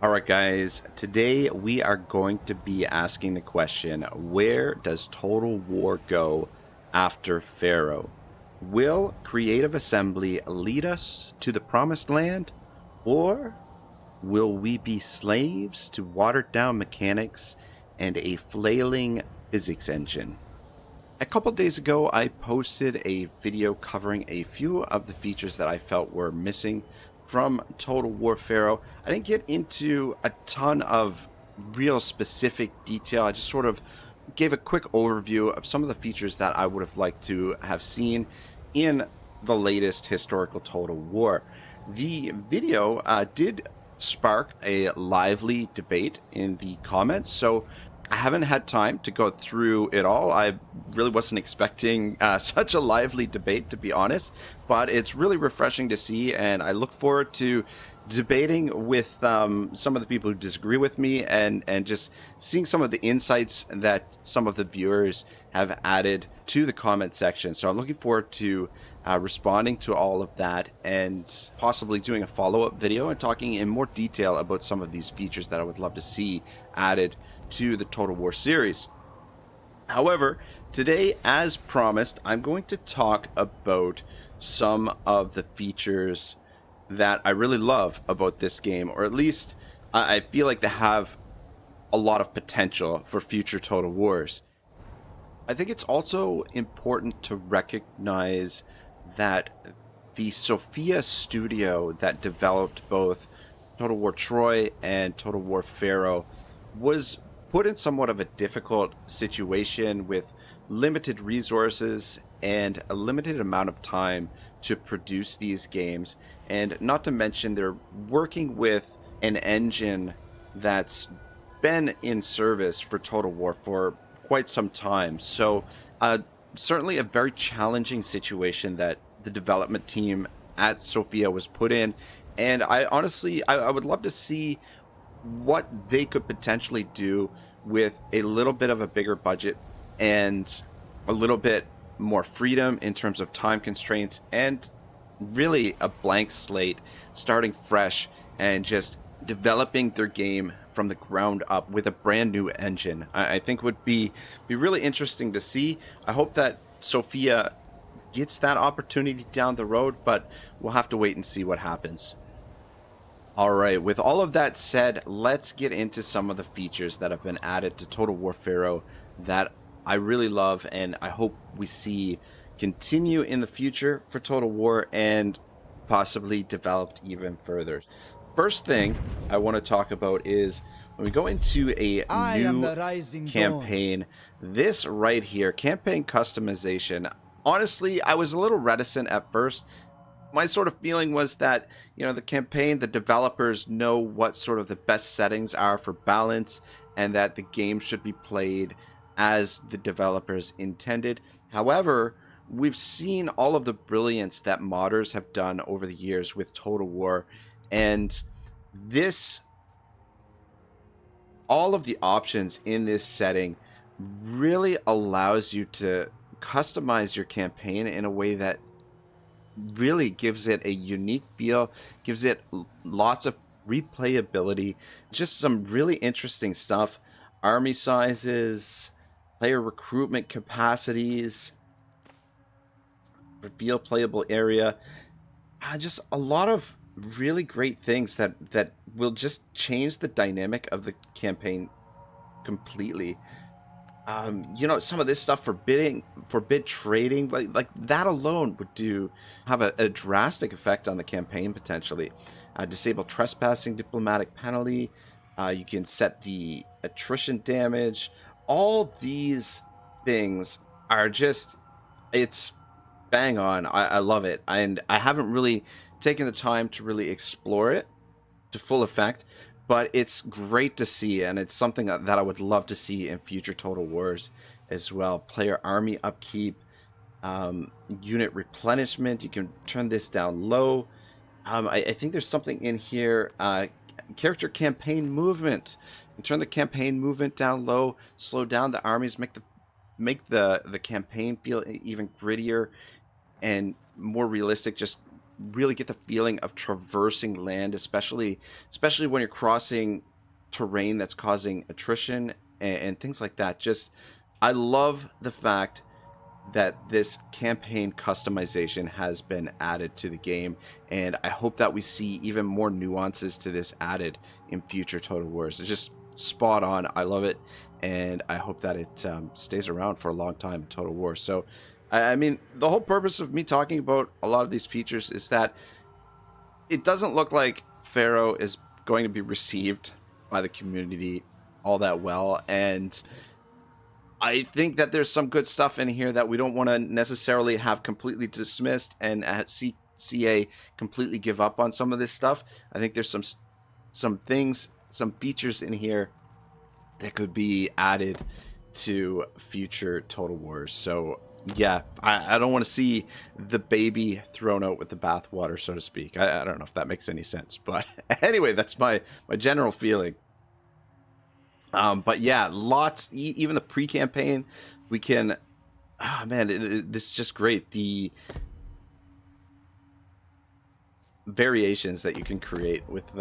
Alright guys, today we are going to be asking the question, where does Total War go after Pharaoh? Will Creative Assembly lead us to the Promised Land, or will we be slaves to watered down mechanics and a flailing physics engine? A couple days ago, I posted a video covering a few of the features that I felt were missing from Total War Pharaoh. I didn't get into a ton of real specific detail. I just sort of gave a quick overview of some of the features that I would have liked to have seen in the latest historical Total War. The video did spark a lively debate in the comments, so I haven't had time to go through it all. I really wasn't expecting such a lively debate, to be honest, but it's really refreshing to see, and I look forward to debating with some of the people who disagree with me and just seeing some of the insights that some of the viewers have added to the comment section. So I'm looking forward to responding to all of that and possibly doing a follow-up video and talking in more detail about some of these features that I would love to see added to the Total War series. However, today, as promised, I'm going to talk about some of the features that I really love about this game, or at least I feel like they have a lot of potential for future Total Wars. I think it's also important to recognize that the Sophia studio that developed both Total War Troy and Total War Pharaoh was put in somewhat of a difficult situation with limited resources and a limited amount of time to produce these games, and not to mention they're working with an engine that's been in service for Total War for quite some time. So certainly a very challenging situation that the development team at Sophia was put in, and I honestly I would love to see what they could potentially do with a little bit of a bigger budget and a little bit more freedom in terms of time constraints, and really a blank slate, starting fresh and just developing their game from the ground up with a brand new engine. I think would be really interesting to see. I hope that Sophia gets that opportunity down the road, but we'll have to wait and see what happens. Alright, with all of that said, let's get into some of the features that have been added to Total War Pharaoh that I really love and I hope we see continue in the future for Total War and possibly developed even further. First thing I want to talk about is when we go into a new campaign, this right here, campaign customization. Honestly, I was a little reticent at first. My sort of feeling was that, the campaign, the developers know what sort of the best settings are for balance and that the game should be played as the developers intended. However, we've seen all of the brilliance that modders have done over the years with Total War, and all of the options in this setting really allows you to customize your campaign in a way that really gives it a unique feel, gives it lots of replayability, just some really interesting stuff. Army sizes, player recruitment capacities, reveal playable area, just a lot of really great things that will just change the dynamic of the campaign completely. Some of this stuff forbid trading, like that alone would have a drastic effect on the campaign potentially. Disable trespassing, diplomatic penalty. You can set the attrition damage. All these things are it's bang on. I love it, and I haven't really taken the time to really explore it to full effect, but it's great to see, and it's something that I would love to see in future Total Wars as well. Player army upkeep, unit replenishment. You can turn this down low. I think there's something in here. Character campaign movement. You can turn the campaign movement down low, slow down the armies, make the campaign feel even grittier and more realistic. Just really get the feeling of traversing land, especially when you're crossing terrain that's causing attrition and things like that. Just I love the fact that this campaign customization has been added to the game, and I hope that we see even more nuances to this added in future Total Wars. It's just spot on. I love it, and I hope that it stays around for a long time in Total War. So, I mean, the whole purpose of me talking about a lot of these features is that it doesn't look like Pharaoh is going to be received by the community all that well, and I think that there's some good stuff in here that we don't want to necessarily have completely dismissed and at CA completely give up on some of this stuff. I think there's some things, some features in here that could be added to future Total Wars. So yeah, I don't want to see the baby thrown out with the bathwater, so to speak. I don't know if that makes any sense, but anyway, that's my general feeling. But yeah, lots, even the pre-campaign, we can, this is just great. The variations that you can create with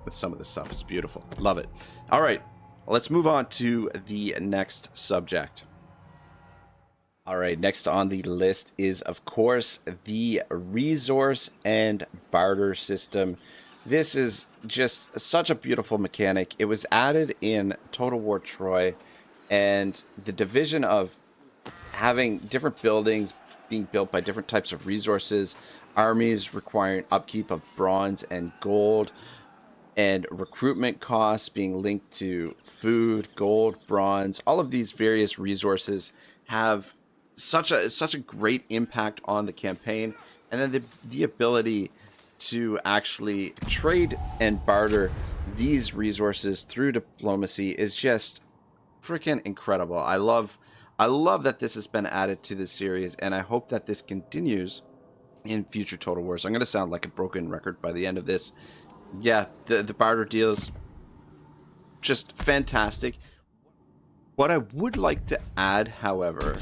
some of this stuff is beautiful. Love it. All right, let's move on to the next subject. All right, next on the list is, of course, the resource and barter system. This is just such a beautiful mechanic. It was added in Total War Troy, and the division of having different buildings being built by different types of resources, armies requiring upkeep of bronze and gold, and recruitment costs being linked to food, gold, bronze. All of these various resources have such a great impact on the campaign, and then the ability to actually trade and barter these resources through diplomacy is just freaking incredible. I love that this has been added to the series, and I hope that this continues in future Total Wars. I'm going to sound like a broken record by the end of this. Yeah, the barter deals just fantastic. What I would like to add, however,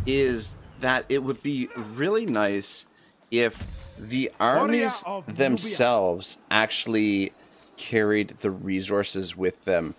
is that it would be really nice if the armies themselves actually carried the resources with them.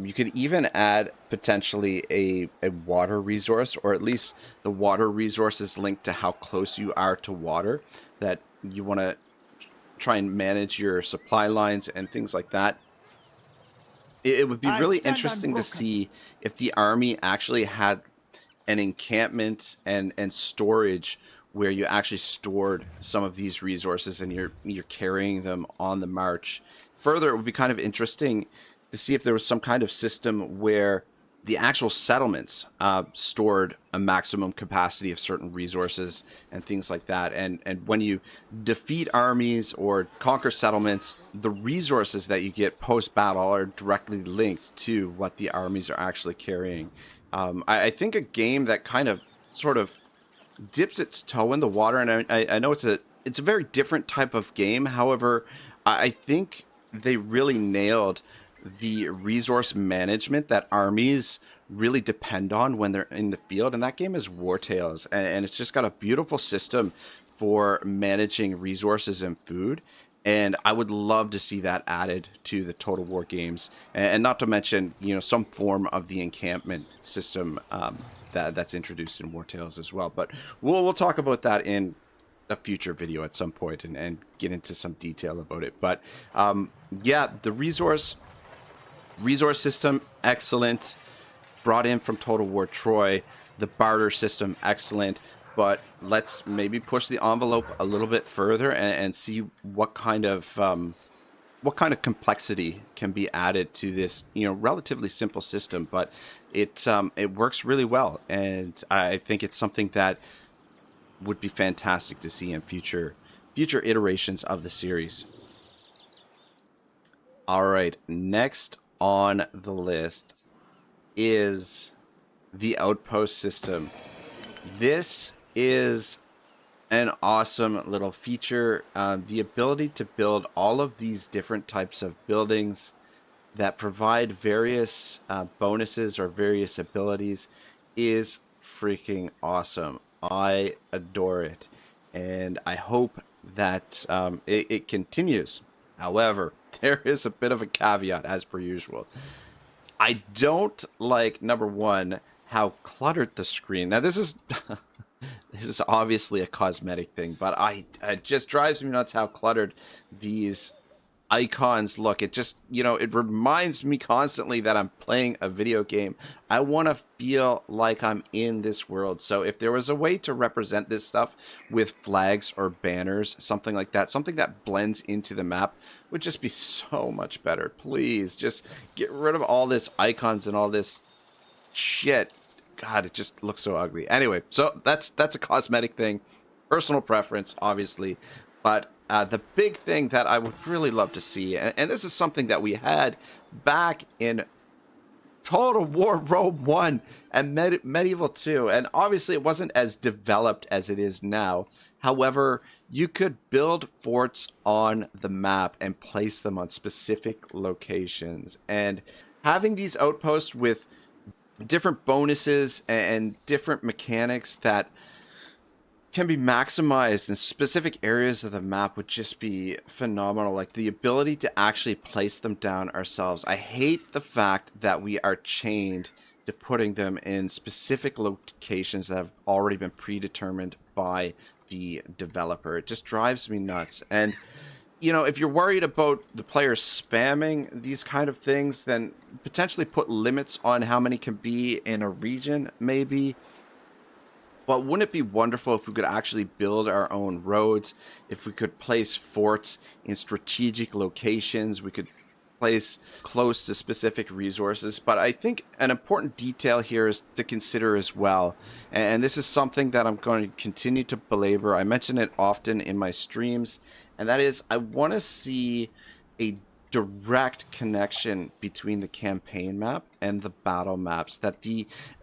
You could even add potentially a water resource, or at least the water resource is linked to how close you are to water, that you want to try and manage your supply lines and things like that. It would be really interesting to see if the army actually had an encampment and storage where you actually stored some of these resources and you're carrying them on the march. Further, it would be kind of interesting to see if there was some kind of system where the actual settlements stored a maximum capacity of certain resources and things like that. And when you defeat armies or conquer settlements, the resources that you get post-battle are directly linked to what the armies are actually carrying. I think a game that kind of sort of dips its toe in the water, and I know it's a very different type of game. However, I think they really nailed the resource management that armies really depend on when they're in the field, and that game is War Tales, and it's just got a beautiful system for managing resources and food. And I would love to see that added to the Total War games, and not to mention, some form of the encampment system that's introduced in War Tales as well. But we'll talk about that in a future video at some point and get into some detail about it. But yeah, the resource system, excellent. Brought in from Total War Troy. The barter system, excellent. But let's maybe push the envelope a little bit further and see what kind of complexity can be added to this, relatively simple system. But it works really well, and I think it's something that would be fantastic to see in future iterations of the series. All right, next on the list is the Outpost system. This is an awesome little feature. The ability to build all of these different types of buildings that provide various bonuses or various abilities is freaking awesome. I adore it, and I hope that it continues. However, there is a bit of a caveat, as per usual. I don't like, number one, how cluttered the screen. Now, this is this is obviously a cosmetic thing, but it just drives me nuts how cluttered these icons look. It just, it reminds me constantly that I'm playing a video game. I want to feel like I'm in this world. So if there was a way to represent this stuff with flags or banners, something like that, something that blends into the map, would just be so much better. Please just get rid of all this icons and all this shit. God, it just looks so ugly. Anyway, so that's a cosmetic thing, personal preference, obviously. But the big thing that I would really love to see, and this is something that we had back in Total War Rome 1 and Medieval 2, and obviously it wasn't as developed as it is now. However, you could build forts on the map and place them on specific locations. And having these outposts with different bonuses and different mechanics that can be maximized in specific areas of the map would just be phenomenal. Like the ability to actually place them down ourselves. I hate the fact that we are chained to putting them in specific locations that have already been predetermined by the developer. It just drives me nuts. And if you're worried about the players spamming these kind of things, then potentially put limits on how many can be in a region, maybe. But wouldn't it be wonderful if we could actually build our own roads, if we could place forts in strategic locations, we could place close to specific resources. But I think an important detail here is to consider as well, and this is something that I'm going to continue to belabor. I mention it often in my streams, and that is I want to see a direct connection between the campaign map and the battle maps. That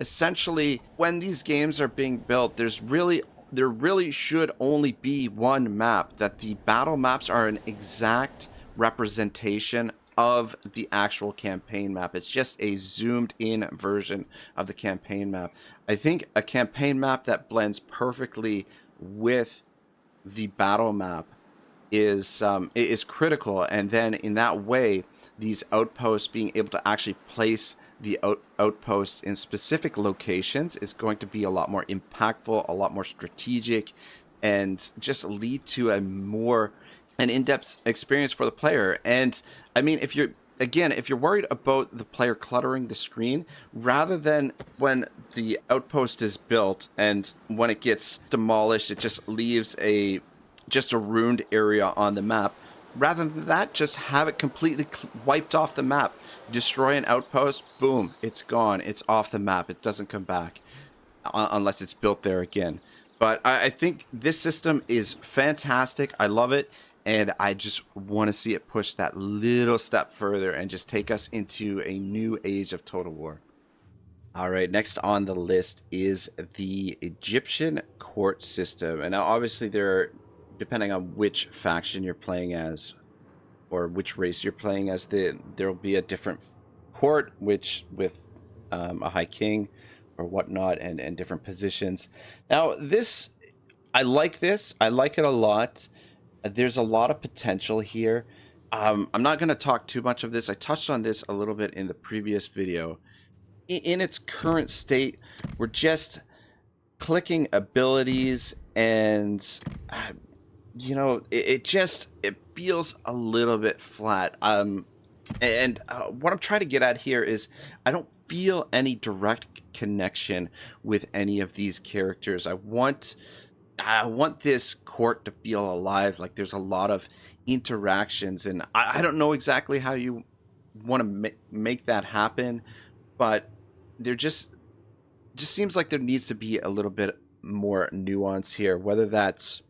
essentially when these games are being built, there really should only be one map. That the battle maps are an exact representation of the actual campaign map. It's just a zoomed in version of the campaign map. I think a campaign map that blends perfectly with the battle map is critical, and then in that way these outposts, being able to actually place the outposts in specific locations, is going to be a lot more impactful, a lot more strategic, and just lead to an in-depth experience for the player. And I mean, if you're worried about the player cluttering the screen, rather than when the outpost is built and when it gets demolished it just leaves just a ruined area on the map. Rather than that, just have it completely wiped off the map. Destroy an outpost, boom, it's gone. It's off the map. It doesn't come back unless it's built there again. But I think this system is fantastic. I love it. And I just want to see it push that little step further and just take us into a new age of Total War. All right, next on the list is the Egyptian court system. And now obviously depending on which faction you're playing as or which race you're playing as, there will be a different court, which with a high king or whatnot, and different positions. Now I like it a lot. There's a lot of potential here. I'm not going to talk too much of this. I touched on this a little bit in the previous video. In its current state, we're just clicking abilities, and it feels a little bit flat. And what I'm trying to get at here is I don't feel any direct connection with any of these characters. I want this court to feel alive, like there's a lot of interactions, and I don't know exactly how you want to make that happen, but there just seems like there needs to be a little bit more nuance here, whether that's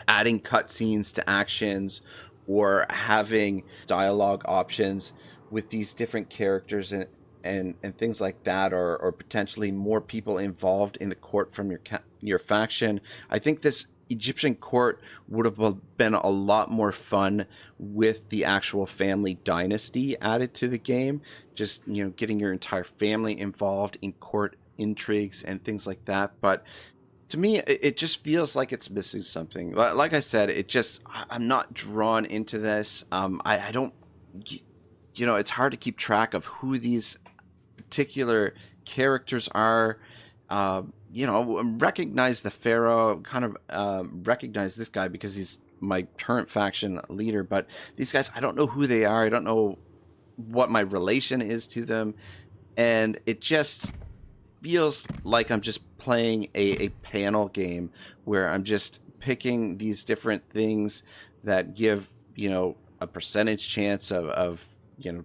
adding cutscenes to actions or having dialogue options with these different characters and things like that, or potentially more people involved in the court from your faction. I think this Egyptian court would have been a lot more fun with the actual family dynasty added to the game. Just, getting your entire family involved in court intrigues and things like that. But To me, it just feels like it's missing something. Like I said, I'm not drawn into this. I don't, it's hard to keep track of who these particular characters are. Recognize the Pharaoh, kind of recognize this guy because he's my current faction leader, but these guys, I don't know who they are. I don't know what my relation is to them, and it just feels like I'm just playing a panel game where I'm just picking these different things that give, a percentage chance of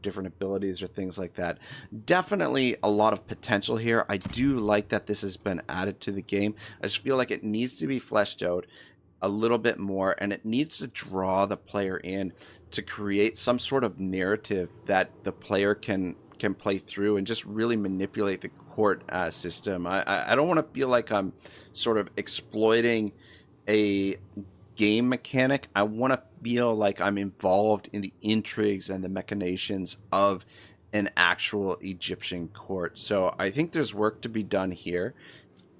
different abilities or things like that. Definitely a lot of potential here. I do like that this has been added to the game. I just feel like it needs to be fleshed out a little bit more, and it needs to draw the player in to create some sort of narrative that the player can play through and just really manipulate the court system. I don't want to feel like I'm sort of exploiting a game mechanic. I want to feel like I'm involved in the intrigues and the machinations of an actual Egyptian court. So I think there's work to be done here.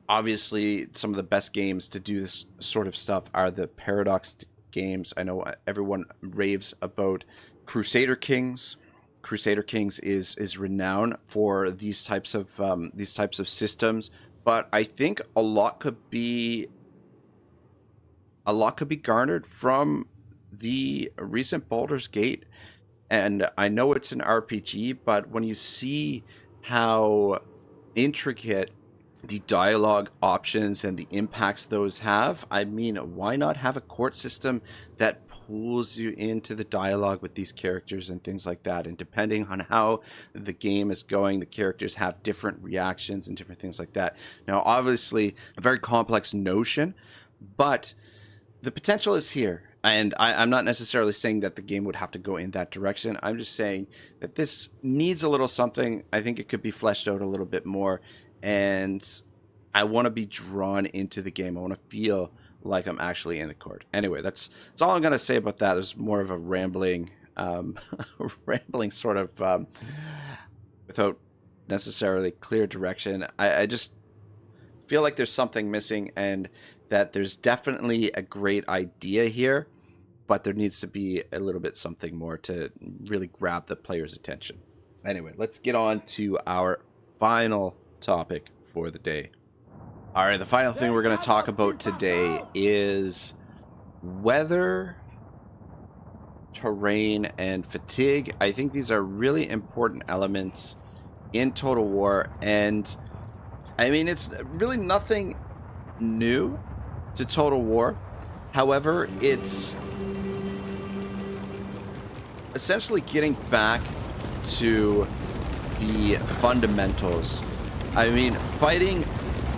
Obviously, some of the best games to do this sort of stuff are the Paradox games. I know everyone raves about Crusader Kings. Crusader Kings is renowned for these types of systems, but I think a lot could be garnered from the recent Baldur's Gate. And I know it's an RPG, but when you see how intricate the dialogue options and the impacts those have, I mean, why not have a court system that pulls you into the dialogue with these characters and things like that? And depending on how the game is going, the characters have different reactions and different things like that. Now, obviously, a very complex notion, but the potential is here. And I'm not necessarily saying that the game would have to go in that direction. I'm just saying that this needs a little something. I think it could be fleshed out a little bit more. And I want to be drawn into the game. I want to feel like I'm actually in the court. Anyway, that's all I'm going to say about that. There's more of a rambling sort of without necessarily clear direction. I just feel like there's something missing, and that there's definitely a great idea here, but there needs to be a little bit something more to really grab the player's attention. Anyway, let's get on to our final topic for the day. All right, the final thing we're going to talk about today is weather, terrain, and fatigue. I think these are really important elements in Total War, and I mean, it's really nothing new to Total War. However, it's essentially getting back to the fundamentals. I mean, fighting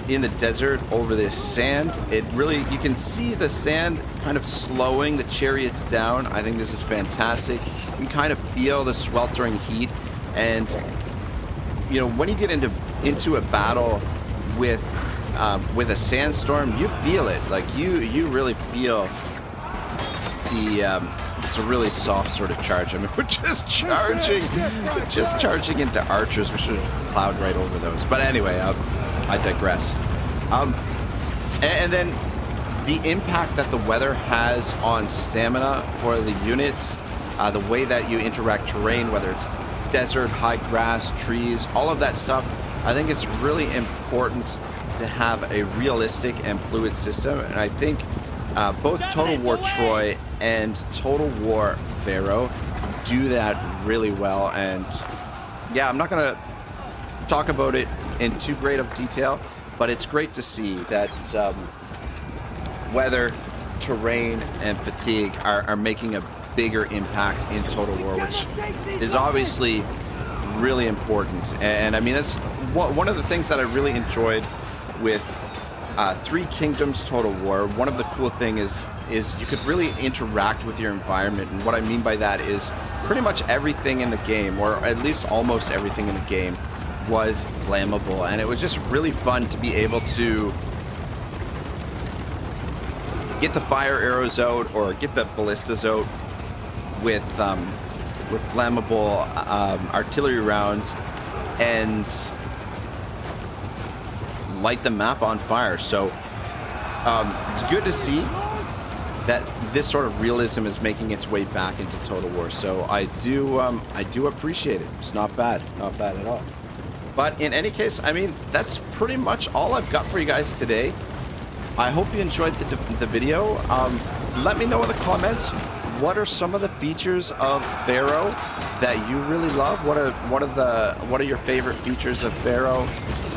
in the desert over this sand, it really, you can see the sand kind of slowing the chariots down. I think this is fantastic. You can kind of feel the sweltering heat, and when you get into a battle with a sandstorm, you feel it. Like you really feel the it's a really soft sort of charge. I mean, we're just charging into archers. We should have plowed right over those. But anyway, I digress. And then the impact that the weather has on stamina for the units, the way that you interact terrain, whether it's desert, high grass, trees, all of that stuff. I think it's really important to have a realistic and fluid system, and I think both Total War Troy and Total War Pharaoh do that really well. And yeah, I'm not going to talk about it in too great of detail, but it's great to see that weather, terrain, and fatigue are making a bigger impact in Total War, which is obviously really important. And I mean, that's one of the things that I really enjoyed with Three Kingdoms Total War. One of the cool things is you could really interact with your environment, and what I mean by that is pretty much everything in the game, or at least almost everything in the game, was flammable, and it was just really fun to be able to get the fire arrows out or get the ballistas out with flammable artillery rounds and light the map on fire. So It's good to see that this sort of realism is making its way back into Total War. So I do appreciate it. It's not bad at all. But in any case, I mean, that's pretty much all I've got for you guys today. I hope you enjoyed the video. Let me know in the comments, what are some of the features of Pharaoh that you really love? What are your favorite features of Pharaoh?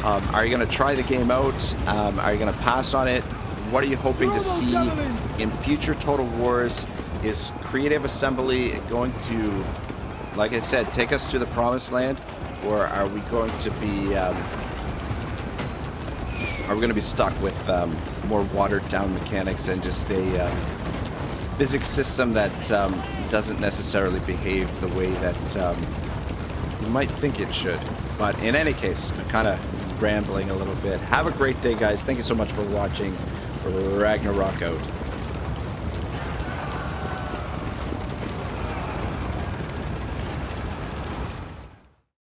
Are you gonna try the game out? Are you gonna pass on it? What are you hoping to see in future Total Wars? Is Creative Assembly going to, like I said, take us to the promised land, or are we going to be stuck with more watered down mechanics and just a physics system that doesn't necessarily behave the way that you might think it should? But in any case, I'm kind of rambling a little bit. Have a great day, guys. Thank you so much for watching. Ragnarok out.